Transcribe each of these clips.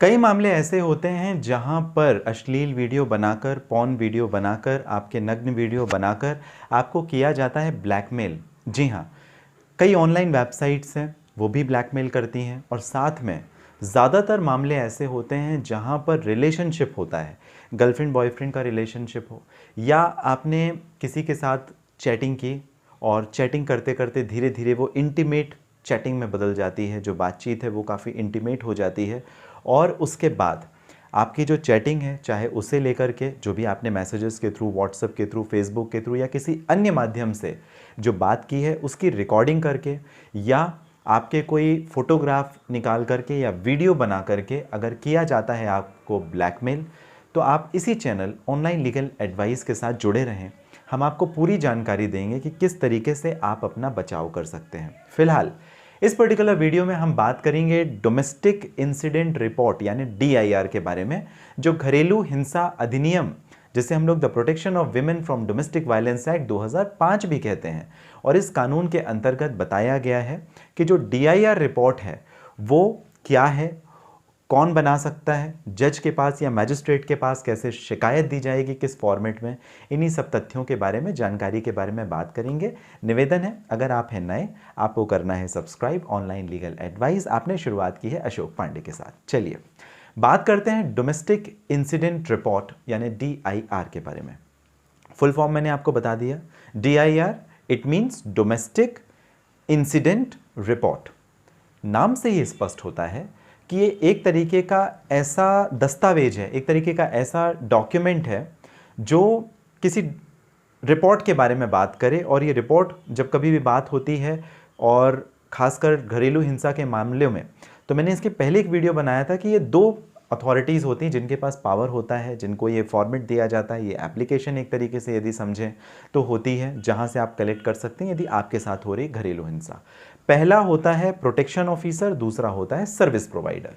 कई मामले ऐसे होते हैं जहां पर अश्लील वीडियो बनाकर, पॉर्न वीडियो बनाकर, आपके नग्न वीडियो बनाकर आपको किया जाता है ब्लैकमेल। जी हाँ, कई ऑनलाइन वेबसाइट्स हैं वो भी ब्लैकमेल करती हैं और साथ में ज़्यादातर मामले ऐसे होते हैं जहां पर रिलेशनशिप होता है, गर्लफ्रेंड बॉयफ्रेंड का रिलेशनशिप हो, या आपने किसी के साथ चैटिंग की और चैटिंग करते करते धीरे धीरे वो इंटीमेट चैटिंग में बदल जाती है, जो बातचीत है वो काफ़ी इंटीमेट हो जाती है और उसके बाद आपकी जो चैटिंग है, चाहे उसे लेकर के जो भी आपने मैसेजेस के थ्रू, व्हाट्सएप के थ्रू, फेसबुक के थ्रू या किसी अन्य माध्यम से जो बात की है उसकी रिकॉर्डिंग करके या आपके कोई फोटोग्राफ निकाल करके या वीडियो बना करके अगर किया जाता है आपको ब्लैकमेल, तो आप इसी चैनल ऑनलाइन लीगल एडवाइस के साथ जुड़े रहें। हम आपको पूरी जानकारी देंगे कि किस तरीके से आप अपना बचाव कर सकते हैं। फिलहाल इस पर्टिकुलर वीडियो में हम बात करेंगे डोमेस्टिक इंसिडेंट रिपोर्ट यानी DIR के बारे में, जो घरेलू हिंसा अधिनियम, जिसे हम लोग the protection of women from domestic violence act 2005 भी कहते हैं। और इस कानून के अंतर्गत बताया गया है कि जो DIR रिपोर्ट है वो क्या है, कौन बना सकता है, जज के पास या मैजिस्ट्रेट के पास कैसे शिकायत दी जाएगी, किस फॉर्मेट में, इन्हीं सब तथ्यों के बारे में, जानकारी के बारे में बात करेंगे। निवेदन है, अगर आप हैं नए, आपको करना है सब्सक्राइब ऑनलाइन लीगल एडवाइस। आपने शुरुआत की है अशोक पांडे के साथ। चलिए बात करते हैं डोमेस्टिक इंसिडेंट रिपोर्ट यानी DIR के बारे में। फुल फॉर्म मैंने आपको बता दिया। DIR it means domestic incident report. नाम से ही स्पष्ट होता है कि ये एक तरीके का ऐसा दस्तावेज है, एक तरीके का ऐसा डॉक्यूमेंट है जो किसी रिपोर्ट के बारे में बात करे। और ये रिपोर्ट जब कभी भी बात होती है और खासकर घरेलू हिंसा के मामलों में, तो मैंने इसके पहले एक वीडियो बनाया था कि ये दो अथॉरिटीज़ होती हैं जिनके पास पावर होता है, जिनको ये फॉर्मेट दिया जाता है। ये एप्लीकेशन एक तरीके से यदि समझें तो होती है जहाँ से आप कलेक्ट कर सकते हैं यदि आपके साथ हो रही घरेलू हिंसा। पहला होता है प्रोटेक्शन ऑफिसर, दूसरा होता है सर्विस प्रोवाइडर।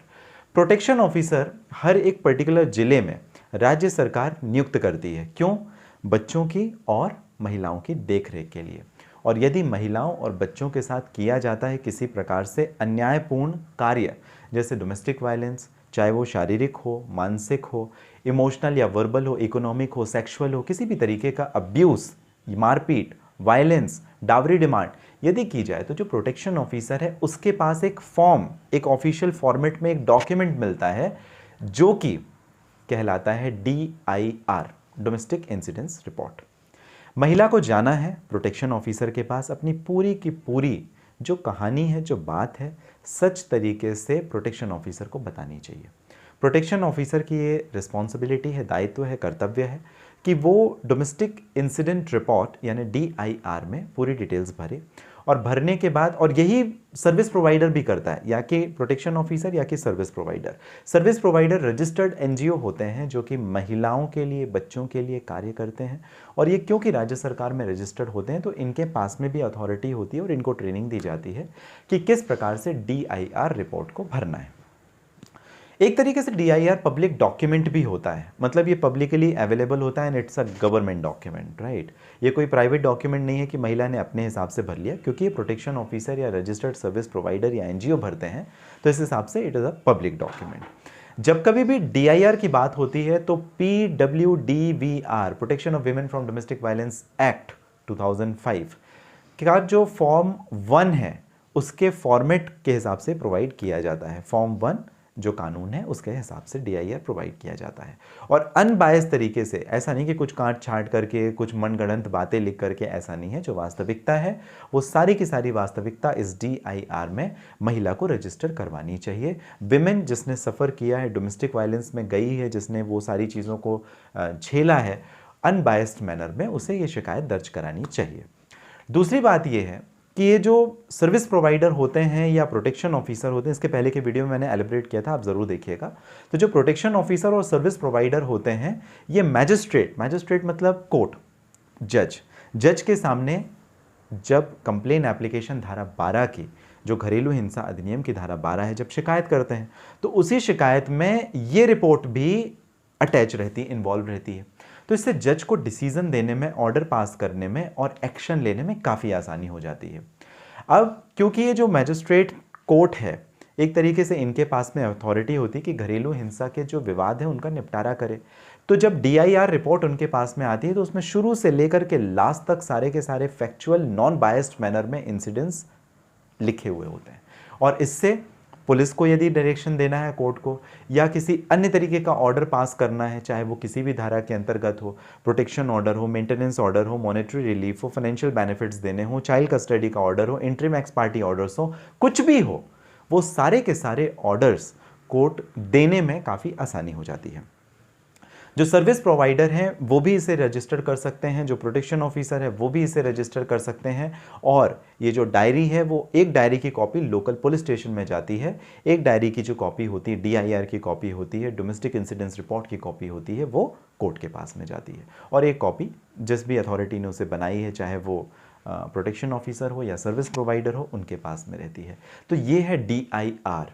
प्रोटेक्शन ऑफिसर हर एक पर्टिकुलर जिले में राज्य सरकार नियुक्त करती है। क्यों? बच्चों की और महिलाओं की देखरेख के लिए। और यदि महिलाओं और बच्चों के साथ किया जाता है किसी प्रकार से अन्यायपूर्ण कार्य, जैसे डोमेस्टिक वायलेंस, चाहे वो शारीरिक हो, मानसिक हो, इमोशनल या वर्बल हो, इकोनॉमिक हो, सेक्सुअल हो, किसी भी तरीके का अब्यूज़, मारपीट, वायलेंस, डावरी डिमांड यदि की जाए, तो जो प्रोटेक्शन ऑफिसर है उसके पास एक फॉर्म, एक ऑफिशियल फॉर्मेट में एक डॉक्यूमेंट मिलता है जो कि कहलाता है DIR, डोमेस्टिक इंसिडेंट्स रिपोर्ट। महिला को जाना है प्रोटेक्शन ऑफिसर के पास, अपनी पूरी की पूरी जो कहानी है, जो बात है, सच तरीके से प्रोटेक्शन ऑफिसर को बतानी चाहिए। प्रोटेक्शन ऑफिसर की ये रिस्पॉन्सिबिलिटी है, दायित्व है, कर्तव्य है कि वो डोमेस्टिक इंसिडेंट रिपोर्ट यानी DIR में पूरी डिटेल्स भरे। और भरने के बाद, और यही सर्विस प्रोवाइडर भी करता है, या कि प्रोटेक्शन ऑफिसर या कि service provider. Service provider registered NGO होते हैं जो कि महिलाओं के लिए, बच्चों के लिए कार्य करते हैं। और ये क्योंकि राज्य सरकार में रजिस्टर्ड होते हैं तो इनके पास में भी अथॉरिटी होती है और इनको ट्रेनिंग दी जाती है कि किस प्रकार से DIR रिपोर्ट को भरना है। एक तरीके से DIR पब्लिक डॉक्यूमेंट भी होता है, मतलब ये पब्लिकली अवेलेबल होता है and it's a government document, right. ये कोई प्राइवेट डॉक्यूमेंट नहीं है कि महिला ने अपने हिसाब से भर लिया, क्योंकि ये प्रोटेक्शन ऑफिसर या रजिस्टर्ड सर्विस प्रोवाइडर या NGO भरते हैं, तो इस हिसाब से it is a public document. जब कभी भी DIR की बात होती है तो PWDVR, protection of women from domestic violence act 2005 का जो फॉर्म 1 है उसके फॉर्मेट के हिसाब से प्रोवाइड किया जाता है। फॉर्म 1 जो कानून है उसके हिसाब से DIR प्रोवाइड किया जाता है। और अनबायस तरीके से, ऐसा नहीं कि कुछ काट छाट करके, कुछ मनगढ़ंत बातें लिख करके, ऐसा नहीं है। जो वास्तविकता है वो सारी की सारी वास्तविकता इस DIR में महिला को रजिस्टर करवानी चाहिए। विमेन जिसने सफ़र किया है, डोमेस्टिक वायलेंस में गई है, जिसने वो सारी चीज़ों को झेला है, अनबायस्ड मैनर में उसे ये शिकायत दर्ज करानी चाहिए। दूसरी बात ये है कि ये जो सर्विस प्रोवाइडर होते हैं या प्रोटेक्शन ऑफिसर होते हैं, इसके पहले के वीडियो में मैंने एलिब्रेट किया था, आप ज़रूर देखिएगा। तो जो प्रोटेक्शन ऑफिसर और सर्विस प्रोवाइडर होते हैं, ये मैजिस्ट्रेट मतलब कोर्ट, जज के सामने जब कंप्लेन एप्लीकेशन धारा 12 की, जो घरेलू हिंसा अधिनियम की धारा 12 है, जब शिकायत करते हैं तो उसी शिकायत में ये रिपोर्ट भी अटैच रहती है, इन्वॉल्व रहती है। तो इससे जज को डिसीजन देने में, ऑर्डर पास करने में और एक्शन लेने में काफ़ी आसानी हो जाती है। अब क्योंकि ये जो मैजिस्ट्रेट कोर्ट है, एक तरीके से इनके पास में अथॉरिटी होती कि घरेलू हिंसा के जो विवाद है उनका निपटारा करे। तो जब DIR रिपोर्ट उनके पास में आती है तो उसमें शुरू से लेकर के लास्ट तक सारे के सारे फैक्चुअल नॉन बायस्ड मैनर में इंसिडेंट्स लिखे हुए होते हैं। और इससे पुलिस को यदि डायरेक्शन देना है कोर्ट को, या किसी अन्य तरीके का ऑर्डर पास करना है, चाहे वो किसी भी धारा के अंतर्गत हो, प्रोटेक्शन ऑर्डर हो, मेंटेनेंस ऑर्डर हो, मॉनेटरी रिलीफ हो, फाइनेंशियल बेनिफिट्स देने हो, चाइल्ड कस्टडी का ऑर्डर हो, इंटरिम एक्स पार्टी ऑर्डर्स हो, कुछ भी हो, वो सारे के सारे ऑर्डर्स कोर्ट देने में काफ़ी आसानी हो जाती है। जो सर्विस प्रोवाइडर हैं वो भी इसे रजिस्टर कर सकते हैं, जो प्रोटेक्शन ऑफिसर है वो भी इसे रजिस्टर कर सकते हैं। और ये जो डायरी है वो एक डायरी की कॉपी लोकल पुलिस स्टेशन में जाती है, एक डायरी की जो कॉपी होती है DIR की कॉपी होती है, डोमेस्टिक इंसिडेंट्स रिपोर्ट की कॉपी होती है, वो कोर्ट के पास में जाती है। और एक कॉपी जिस भी अथॉरिटी ने उसे बनाई है, चाहे वो प्रोटेक्शन ऑफिसर हो या सर्विस प्रोवाइडर हो, उनके पास में रहती है। तो ये है DIR,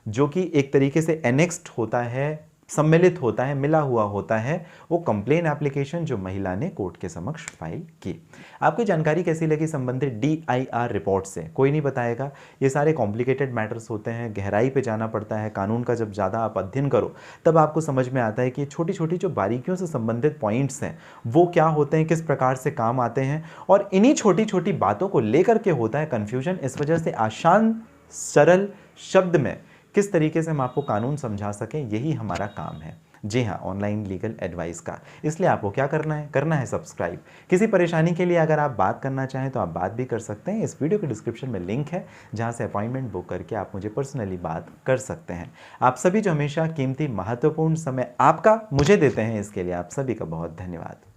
जो कि एक तरीके से एनेक्स्ड होता है, सम्मिलित होता है, मिला हुआ होता है वो कंप्लेन एप्लीकेशन जो महिला ने कोर्ट के समक्ष फाइल की। आपको जानकारी कैसी लगी संबंधित DIR रिपोर्ट से? कोई नहीं बताएगा। ये सारे कॉम्प्लिकेटेड मैटर्स होते हैं, गहराई पे जाना पड़ता है। कानून का जब ज़्यादा आप अध्ययन करो तब आपको समझ में आता है कि छोटी छोटी जो बारीकियों से संबंधित पॉइंट्स हैं वो क्या होते हैं, किस प्रकार से काम आते हैं, और इन्हीं छोटी छोटी बातों को लेकर के होता है कन्फ्यूजन। इस वजह से आसान सरल शब्द में किस तरीके से हम आपको कानून समझा सकें, यही हमारा काम है। जी हाँ, ऑनलाइन लीगल एडवाइस का। इसलिए आपको क्या करना है सब्सक्राइब। किसी परेशानी के लिए अगर आप बात करना चाहें तो आप बात भी कर सकते हैं। इस वीडियो के डिस्क्रिप्शन में लिंक है जहां से अपॉइंटमेंट बुक करके आप मुझे पर्सनली बात कर सकते हैं। आप सभी जो हमेशा कीमती महत्वपूर्ण समय आपका मुझे देते हैं, इसके लिए आप सभी का बहुत धन्यवाद।